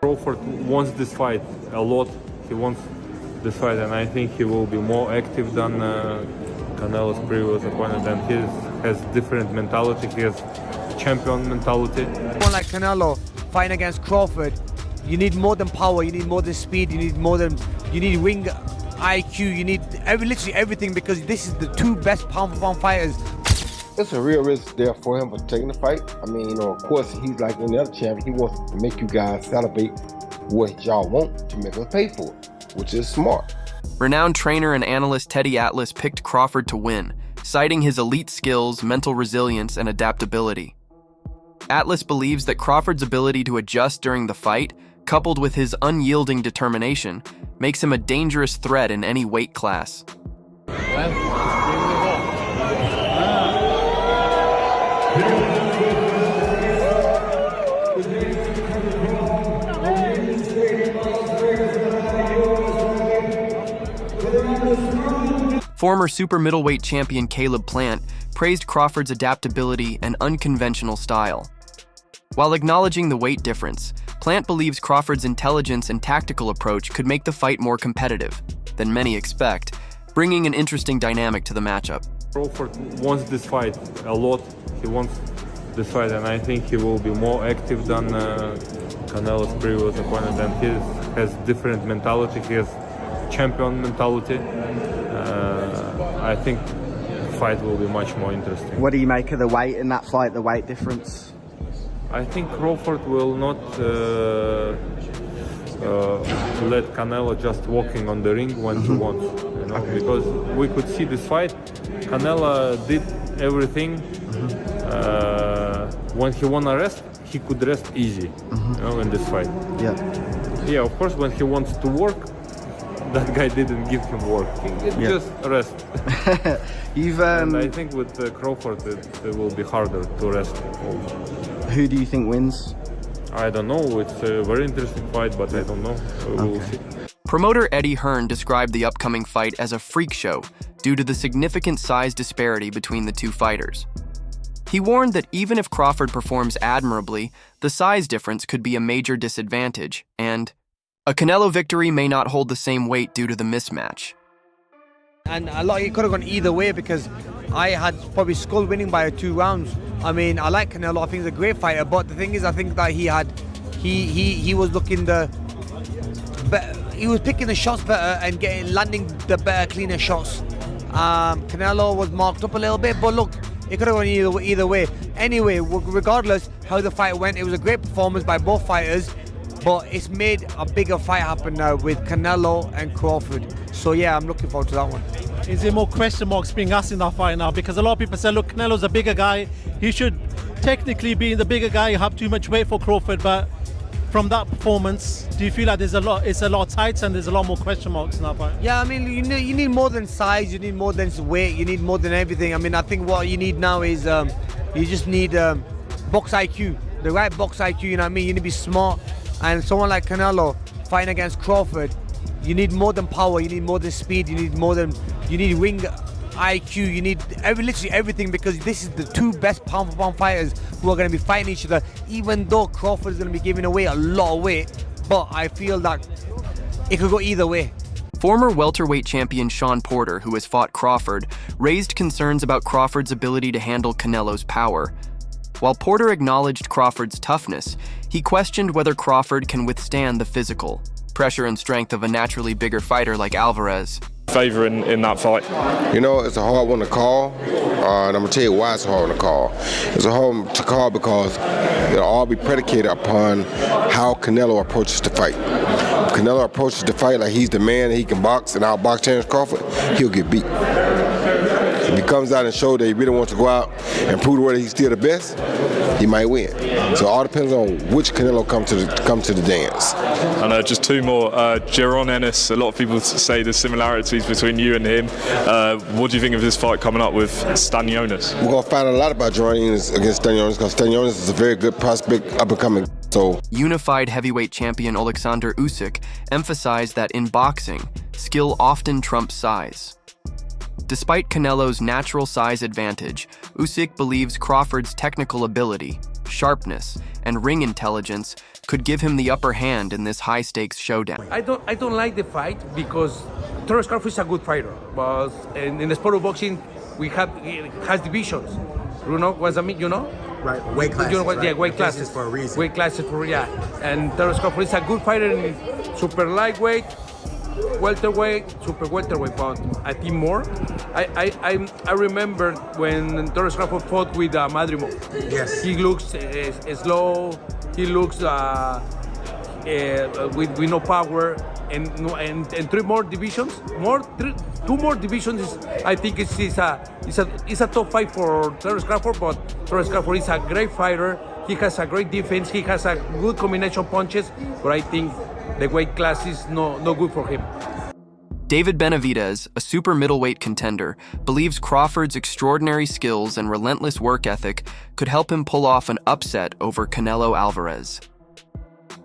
Crawford wants this fight a lot. He wants this fight, and I think he will be more active than Canelo's previous opponent. And he has different mentality. He has champion mentality. Someone like Canelo fighting against Crawford, you need more than power. You need more than speed. You need ring IQ. You need literally everything, because this is the two best pound-for-pound fighters. It's a real risk there for him for taking the fight. I mean, of course, he's like any other champion. He wants to make you guys celebrate what y'all want to make us pay for it, which is smart. Renowned trainer and analyst Teddy Atlas picked Crawford to win, citing his elite skills, mental resilience, and adaptability. Atlas believes that Crawford's ability to adjust during the fight, coupled with his unyielding determination, makes him a dangerous threat in any weight class. Former super middleweight champion Caleb Plant praised Crawford's adaptability and unconventional style. While acknowledging the weight difference, Plant believes Crawford's intelligence and tactical approach could make the fight more competitive than many expect, bringing an interesting dynamic to the matchup. Crawford wants this fight a lot. He wants this fight, and I think he will be more active than Canelo's previous opponent. And he has different mentality. He has champion mentality. I think the fight will be much more interesting. What do you make of the weight in that fight, the weight difference? I think Crawford will not let Canelo just walking on the ring when he wants, because we could see this fight. Canelo did everything. When he wanna rest, he could rest easy, in this fight. Yeah, of course, when he wants to work, that guy didn't give him work. He just rest. And I think with Crawford, it will be harder to rest. Who do you think wins? I don't know. It's a very interesting fight, but I don't know. We will see. Promoter Eddie Hearn described the upcoming fight as a freak show due to the significant size disparity between the two fighters. He warned that even if Crawford performs admirably, the size difference could be a major disadvantage, and a Canelo victory may not hold the same weight due to the mismatch. And it could have gone either way, because I had probably Skull winning by 2 rounds. I mean, I like Canelo. I think he's a great fighter, but the thing is, I think that he was looking he was picking the shots better and landing the better, cleaner shots. Canelo was marked up a little bit, but look, it could have gone either way. Anyway, regardless how the fight went, it was a great performance by both fighters. But it's made a bigger fight happen now with Canelo and Crawford. So yeah, I'm looking forward to that one. Is there more question marks being asked in that fight now? Because a lot of people say, look, Canelo's a bigger guy. He should technically be the bigger guy, have too much weight for Crawford. But from that performance, do you feel like it's a lot tight and there's a lot more question marks in that fight? Yeah, I mean, you need more than size, you need more than weight, you need more than everything. I mean, I think what you need now is you just need box IQ, the right box IQ, you know what I mean? You need to be smart. And someone like Canelo fighting against Crawford, you need more than power, you need more than speed, you need ring IQ, you need literally everything, because this is the two best pound-for-pound fighters who are going to be fighting each other, even though Crawford is going to be giving away a lot of weight. But I feel that it could go either way. Former welterweight champion Shawn Porter, who has fought Crawford, raised concerns about Crawford's ability to handle Canelo's power. While Porter acknowledged Crawford's toughness, he questioned whether Crawford can withstand the physical pressure and strength of a naturally bigger fighter like Alvarez. Favor in that fight? You know, it's a hard one to call, and I'm going to tell you why it's a hard one to call. It's a hard one to call because it'll all be predicated upon how Canelo approaches the fight. If Canelo approaches the fight like he's the man and he can box and outbox Terence Crawford, he'll get beat. If he comes out and shows that he really wants to go out and prove whether he's still the best, he might win. So it all depends on which Canelo come to the dance. And just 2 more. Jaron Ennis, a lot of people say there's similarities between you and him. What do you think of this fight coming up with Stanionis? We're going to find a lot about Jaron Ennis against Stanionis, because Stanionis is a very good prospect, up-and-coming. So, unified heavyweight champion Alexander Usyk emphasized that in boxing, skill often trumps size. Despite Canelo's natural size advantage, Usyk believes Crawford's technical ability sharpness, and ring intelligence could give him the upper hand in this high-stakes showdown. I don't like the fight because Terence Crawford is a good fighter, but in the sport of boxing, it has divisions. You know what I mean? You know? Right, weight classes. You know what? Right? Yeah, weight classes for a reason. Weight classes for and Terence Crawford is a good fighter in super lightweight, welterweight, super welterweight, but I think more. I remember when Terence Crawford fought with Madrimov. Yes. He looks slow. He looks with no power, and three more divisions, two more divisions. I think it's a top fight for Terence Crawford, but Terence Crawford is a great fighter. He has a great defense. He has a good combination punches, but I think the weight class is no good for him. David Benavidez, a super middleweight contender, believes Crawford's extraordinary skills and relentless work ethic could help him pull off an upset over Canelo Alvarez.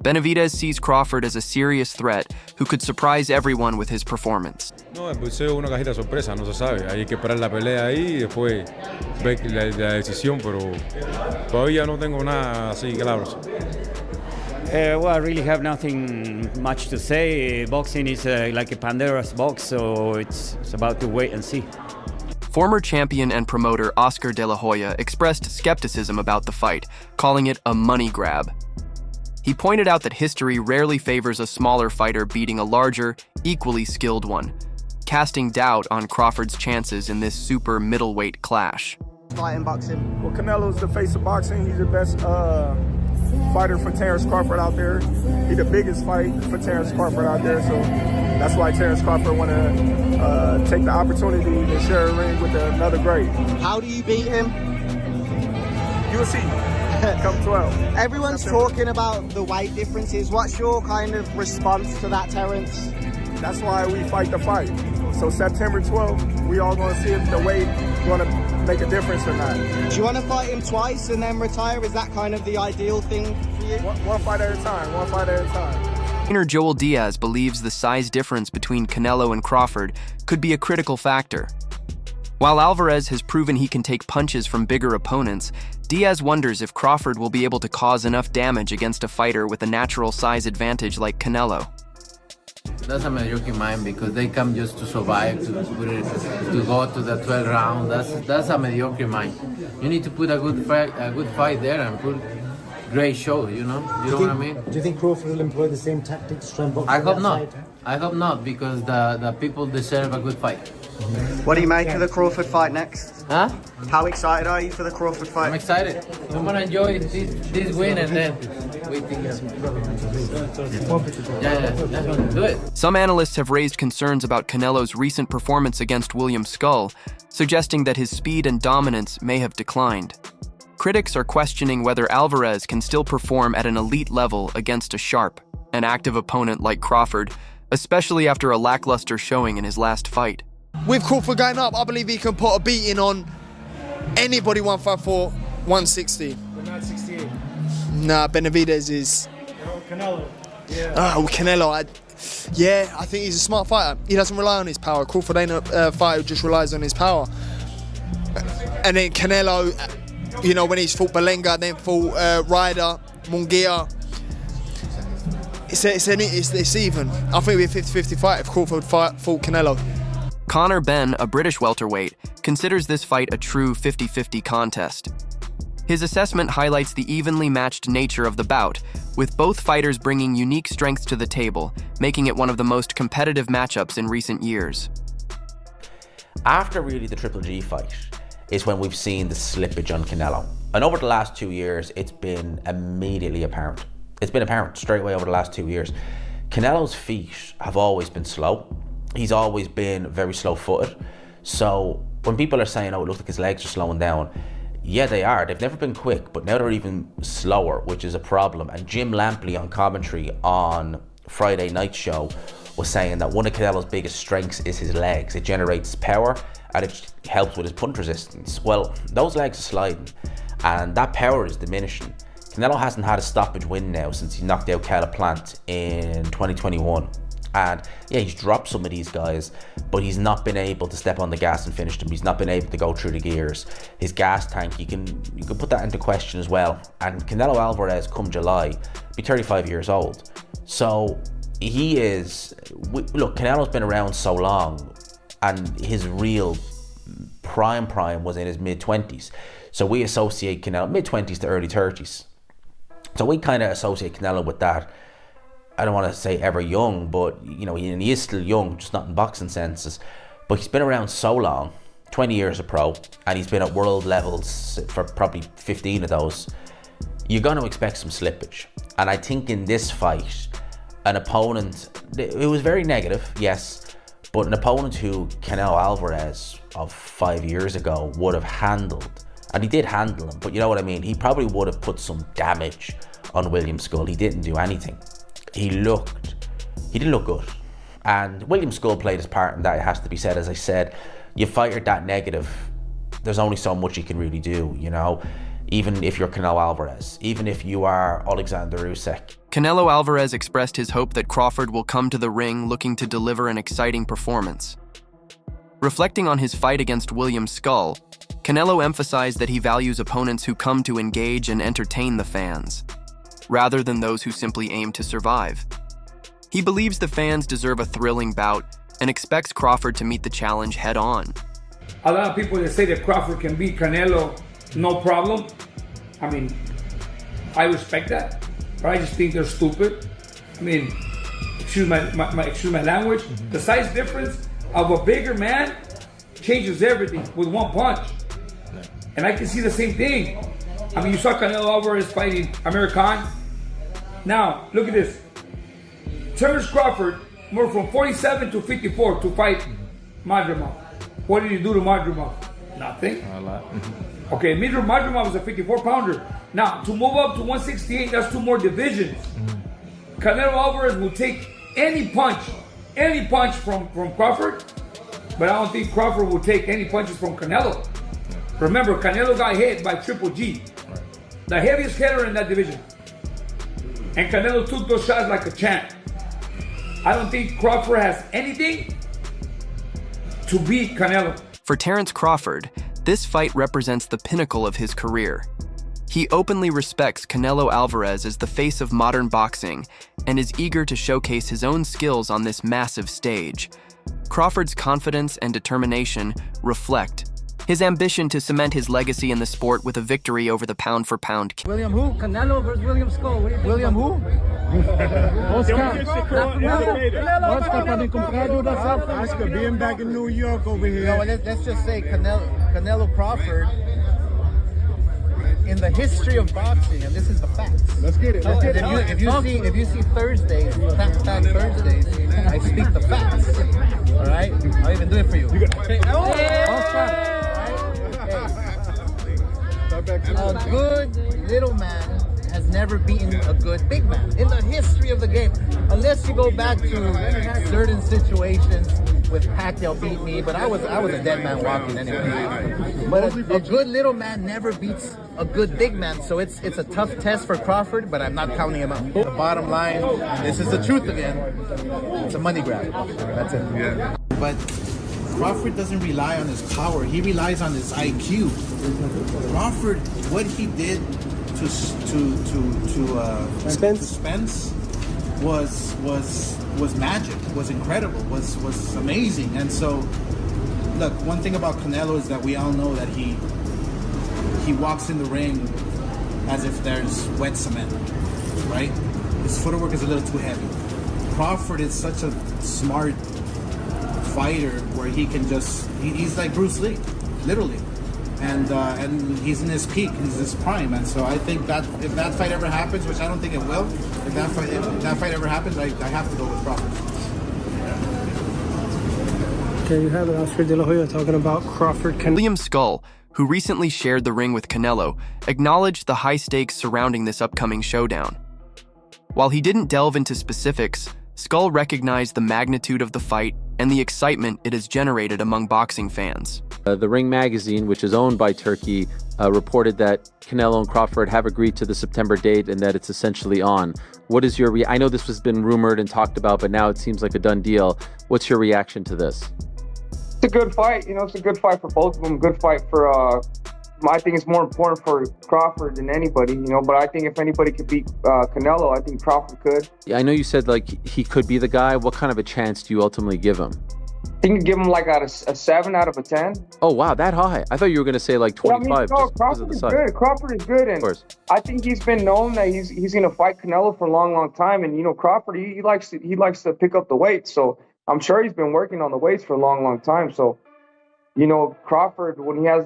Benavidez sees Crawford as a serious threat who could surprise everyone with his performance. No, pues es una cajita sorpresa, no se sabe. Hay que esperar la pelea ahí y después ver la decisión, pero todavía no tengo nada así claro. Well, I really have nothing much to say. Boxing is like a Pandora's box, so it's about to wait and see. Former champion and promoter Oscar De La Hoya expressed skepticism about the fight, calling it a money grab. He pointed out that history rarely favors a smaller fighter beating a larger, equally skilled one, casting doubt on Crawford's chances in this super middleweight clash. Fighting boxing. Well, Canelo's the face of boxing. He's the best fighter for Terence Crawford out there. He's the biggest fight for Terence Crawford out there, so that's why Terence Crawford want to take the opportunity to share a ring with another great. How do you beat him? You'll see. Come 12. Everyone's talking about the weight differences. What's your kind of response to that, Terence? That's why we fight the fight. So September 12th, we all going to see if the weight going to make a difference or not. Do you want to fight him twice and then retire? Is that kind of the ideal thing for you? One fight at a time, one fight at a time. Trainer Joel Diaz believes the size difference between Canelo and Crawford could be a critical factor. While Alvarez has proven he can take punches from bigger opponents, Diaz wonders if Crawford will be able to cause enough damage against a fighter with a natural size advantage like Canelo. That's a mediocre mind because they come just to survive, to go to the 12th round. That's a mediocre mind. You need to put a good fight there and put great show. You know what I mean? Do you think Crawford will employ the same tactics to try and box? I hope not. I hope not because the people deserve a good fight. What do you make of the Crawford fight next? Huh? How excited are you for the Crawford fight? I'm excited. I'm gonna enjoy this win and then wait till do it. Some analysts have raised concerns about Canelo's recent performance against William Skull, suggesting that his speed and dominance may have declined. Critics are questioning whether Alvarez can still perform at an elite level against a sharp and active opponent like Crawford, especially after a lackluster showing in his last fight. With Crawford going up, I believe he can put a beating on anybody 154, 160. But not 68. Nah, Benavidez is... Canelo. Yeah. Oh, Canelo. I think he's a smart fighter. He doesn't rely on his power. Crawford ain't a fighter who just relies on his power. And then Canelo, you know, when he's fought Belenga, then fought Ryder, Munguia. It's even. I think it'd be a 50-50 fight if Crawford fought Canelo. Conor Benn, a British welterweight, considers this fight a true 50-50 contest. His assessment highlights the evenly matched nature of the bout, with both fighters bringing unique strengths to the table, making it one of the most competitive matchups in recent years. After really the Triple G fight is when we've seen the slippage on Canelo. And over the last 2 years, it's been immediately apparent. It's been apparent straight away over the last 2 years. Canelo's feet have always been slow. He's always been very slow-footed. So when people are saying, oh, it looks like his legs are slowing down, yeah, they are. They've never been quick, but now they're even slower, which is a problem. And Jim Lampley on commentary on Friday night show was saying that one of Canelo's biggest strengths is his legs. It generates power and it helps with his punch resistance. Well, those legs are sliding and that power is diminishing. Canelo hasn't had a stoppage win now since he knocked out Caleb Plant in 2021. And yeah, he's dropped some of these guys, but he's not been able to step on the gas and finish them. He's not been able to go through the gears. His gas tank, you can put that into question as well. And Canelo Alvarez, come July, be 35 years old. So he is, look, Canelo's been around so long, and his real prime was in his mid-20s. So we associate Canelo, mid-20s to early 30s. So we kind of associate Canelo with that. I don't want to say ever young, but you know, he is still young, just not in boxing senses. But he's been around so long, 20 years a pro, and he's been at world levels for probably 15 of those. You're going to expect some slippage. And I think in this fight, an opponent, it was very negative, yes, but an opponent who Canelo Alvarez of 5 years ago would have handled, and he did handle him, but you know what I mean, he probably would have put some damage on William Skull. He didn't do anything. He didn't look good. And William Skull played his part in that, it has to be said. As I said, you fight that negative, there's only so much you can really do, you know? Even if you're Canelo Alvarez, even if you are Alexander Usyk. Canelo Alvarez expressed his hope that Crawford will come to the ring looking to deliver an exciting performance. Reflecting on his fight against William Skull, Canelo emphasized that he values opponents who come to engage and entertain the fans, rather than those who simply aim to survive. He believes the fans deserve a thrilling bout and expects Crawford to meet the challenge head-on. A lot of people that say that Crawford can beat Canelo, no problem. I mean, I respect that, but I just think they're stupid. I mean, excuse my language. The size difference of a bigger man changes everything with one punch. And I can see the same thing. I mean, you saw Canelo Alvarez fighting Amir Khan. Now, look at this. Terence Crawford moved from 47 to 54 to fight Madrimov. What did he do to Madrimov? Nothing. A lot. Okay, Madrimov was a 54-pounder. Now, to move up to 168, that's 2 more divisions. Canelo Alvarez will take any punch from Crawford, but I don't think Crawford will take any punches from Canelo. Remember, Canelo got hit by Triple G, the heaviest hitter in that division. And Canelo took those shots like a champ. I don't think Crawford has anything to beat Canelo. For Terence Crawford, this fight represents the pinnacle of his career. He openly respects Canelo Alvarez as the face of modern boxing and is eager to showcase his own skills on this massive stage. Crawford's confidence and determination reflect his ambition to cement his legacy in the sport with a victory over the pound-for-pound. William who? Canelo versus William Skull. William who? Oscar. Oscar being back in New York over here. No, let's just say Canelo Crawford, in the history of boxing, and this is the facts. Let's get it. Let's get it. If you see Thursdays, Fact Thursdays, I speak the facts. All right, I'll even do it for you. A good little man has never beaten a good big man in the history of the game, unless you go back to certain situations with Pacquiao beat me, but I was a dead man walking anyway. But a good little man never beats a good big man, so it's a tough test for Crawford, but I'm not counting him out. The bottom line, this is the truth again, it's a money grab. That's it. Yeah. But Crawford doesn't rely on his power, he relies on his IQ. Crawford, what he did to Spence was magic, was incredible, was amazing. And so, look, one thing about Canelo is that we all know that he walks in the ring as if there's wet cement, right? His footwork is a little too heavy. Crawford is such a smart fighter where he can he's like Bruce Lee, literally. And he's in his peak, he's his prime, and so I think that if that fight ever happens, which I don't think it will, if that fight ever happens, I have to go with Crawford. Okay, you have it. Oscar De La Hoya talking about Crawford. William Skull, who recently shared the ring with Canelo, acknowledged the high stakes surrounding this upcoming showdown. While he didn't delve into specifics, Skull recognized the magnitude of the fight and the excitement it has generated among boxing fans. The Ring magazine, which is owned by Turkey, reported that Canelo and Crawford have agreed to the September date and that it's essentially on. What is your I know this has been rumored and talked about, but now it seems like a done deal. What's your reaction to this? It's a good fight. It's a good fight for both of them. Good fight for, I think it's more important for Crawford than anybody, but I think if anybody could beat Canelo, I think Crawford could. Yeah, I know you said he could be the guy. What kind of a chance do you ultimately give him? I think you give him like a 7 out of a 10. Oh, wow, that high. I thought you were going to say like 25. No, Crawford is good. Crawford is good. And of course. I think he's been known that he's going to fight Canelo for a long, long time. And, Crawford, he likes to pick up the weight. So I'm sure he's been working on the weights for a long, long time. So, Crawford, when he has,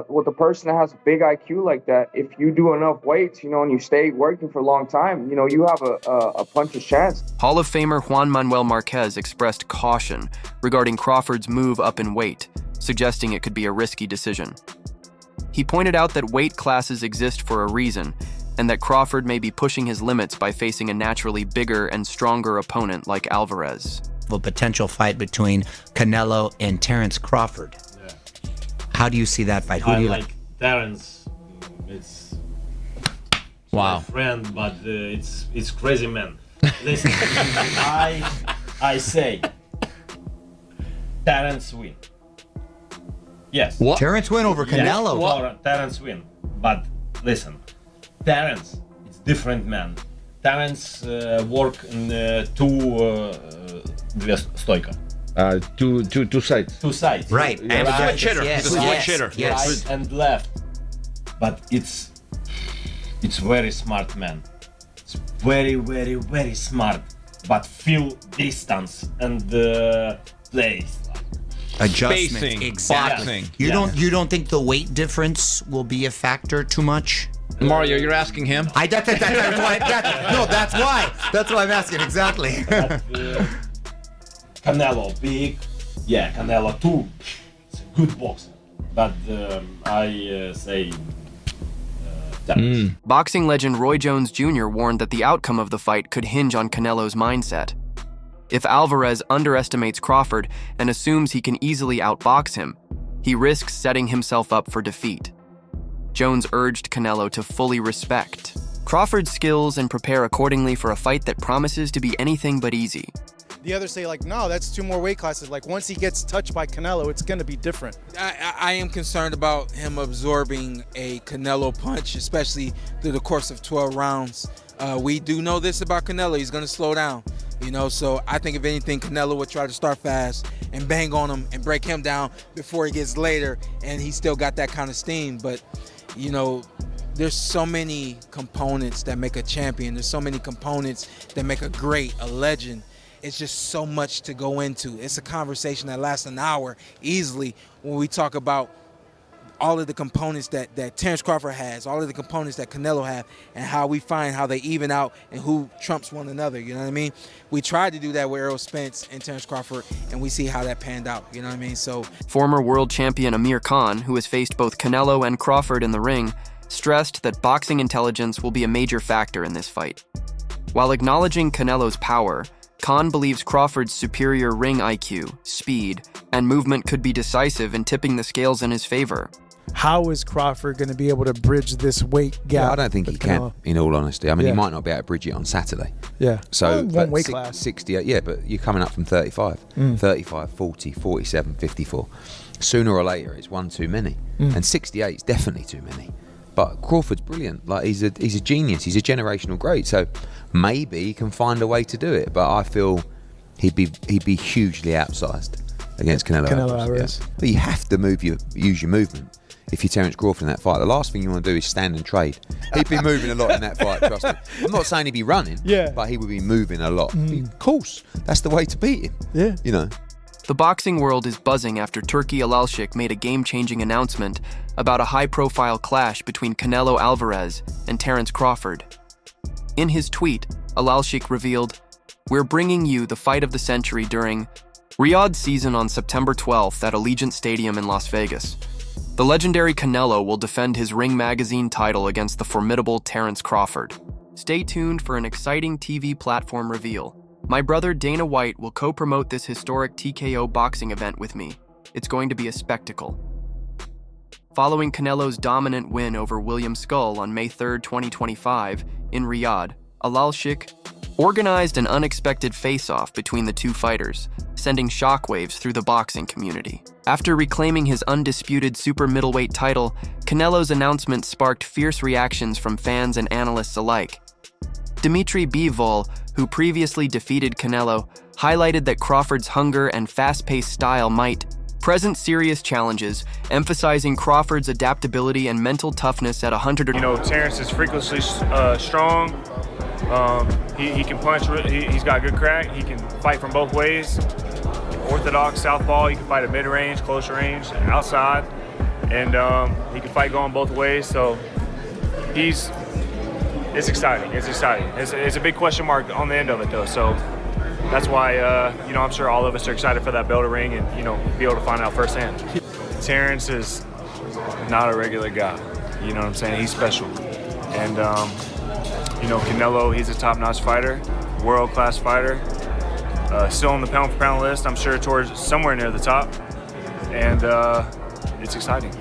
with a person that has a big IQ like that, if you do enough weights, and you stay working for a long time, you have a puncher's chance. Hall of Famer Juan Manuel Marquez expressed caution regarding Crawford's move up in weight, suggesting it could be a risky decision. He pointed out that weight classes exist for a reason, and that Crawford may be pushing his limits by facing a naturally bigger and stronger opponent like Alvarez. A potential fight between Canelo and Terence Crawford. How do you see that fight? Who do you like? Terence. It's wow. My friend, but it's crazy man. Listen, I say Terence win. Yes. What? Terence win over Canelo. Yes, Terence win. But listen, Terence, it's different man. Terence work in две стойка. Two sides. Two sides. Right. And a switch hitter. He's a switch hitter. Yes. Right and left. But it's very smart man. It's very, very, very smart. But feel distance and plays. Adjustment. Spacing, exactly. boxing. You don't think the weight difference will be a factor too much? Mario, you're asking him? That's why. That's why I'm asking exactly. But, Canelo big, Canelo too. It's a good boxer, but I say. Boxing legend Roy Jones Jr. warned that the outcome of the fight could hinge on Canelo's mindset. If Alvarez underestimates Crawford and assumes he can easily outbox him, he risks setting himself up for defeat. Jones urged Canelo to fully respect Crawford's skills and prepare accordingly for a fight that promises to be anything but easy. The others say, no, that's 2 more weight classes. Once he gets touched by Canelo, it's going to be different. I am concerned about him absorbing a Canelo punch, especially through the course of 12 rounds. We do know this about Canelo. He's going to slow down, so I think if anything, Canelo would try to start fast and bang on him and break him down before he gets later, and he's still got that kind of steam. But, there's so many components that make a champion. There's so many components that make a great, a legend. It's just so much to go into. It's a conversation that lasts an hour easily when we talk about all of the components that Terence Crawford has, all of the components that Canelo have, and how we find how they even out and who trumps one another, you know what I mean? We tried to do that with Errol Spence and Terence Crawford, and we see how that panned out, you know what I mean? So, former world champion Amir Khan, who has faced both Canelo and Crawford in the ring, stressed that boxing intelligence will be a major factor in this fight. While acknowledging Canelo's power, Khan believes Crawford's superior ring IQ, speed, and movement could be decisive in tipping the scales in his favor. How is Crawford going to be able to bridge this weight gap? Yeah, I don't think he can, in all honesty. I mean, he might not be able to bridge it on Saturday. Yeah. So, one weight class. 68, yeah, but you're coming up from 35. 35, 40, 47, 54. Sooner or later, it's one too many. And 68 is definitely too many. But Crawford's brilliant. He's a genius. He's a generational great. So maybe he can find a way to do it. But I feel he'd be hugely outsized against Canelo Alvarez. Yeah. But you have to use your movement if you're Terence Crawford in that fight. The last thing you want to do is stand and trade. He'd be moving a lot in that fight, trust me. I'm not saying he'd be running, but he would be moving a lot. Of course, that's the way to beat him. Yeah. The boxing world is buzzing after Turki Alalshik made a game-changing announcement about a high-profile clash between Canelo Alvarez and Terence Crawford. In his tweet, Alalshik revealed, "We're bringing you the fight of the century during Riyadh season on September 12th at Allegiant Stadium in Las Vegas. The legendary Canelo will defend his Ring magazine title against the formidable Terence Crawford. Stay tuned for an exciting TV platform reveal. My brother Dana White will co-promote this historic TKO boxing event with me. It's going to be a spectacle. Following Canelo's dominant win over William Skull on May 3, 2025, in Riyadh, Alal Sheikh organized an unexpected face-off between the two fighters, sending shockwaves through the boxing community. After reclaiming his undisputed super middleweight title, Canelo's announcement sparked fierce reactions from fans and analysts alike. Dimitri Bivol, who previously defeated Canelo, highlighted that Crawford's hunger and fast-paced style might present serious challenges, emphasizing Crawford's adaptability and mental toughness at 100. You know, Terence is freakishly strong. He can punch. He's got good crack. He can fight from both ways. Orthodox, southpaw. He can fight at mid-range, close range, outside, and he can fight going both ways. So it's exciting. It's exciting. It's a big question mark on the end of it, though. So that's why I'm sure all of us are excited for that bell to ring and be able to find out firsthand. Terence is not a regular guy. You know what I'm saying? He's special, and Canelo, he's a top-notch fighter, world-class fighter. Still on the pound-for-pound list, I'm sure towards somewhere near the top, and it's exciting.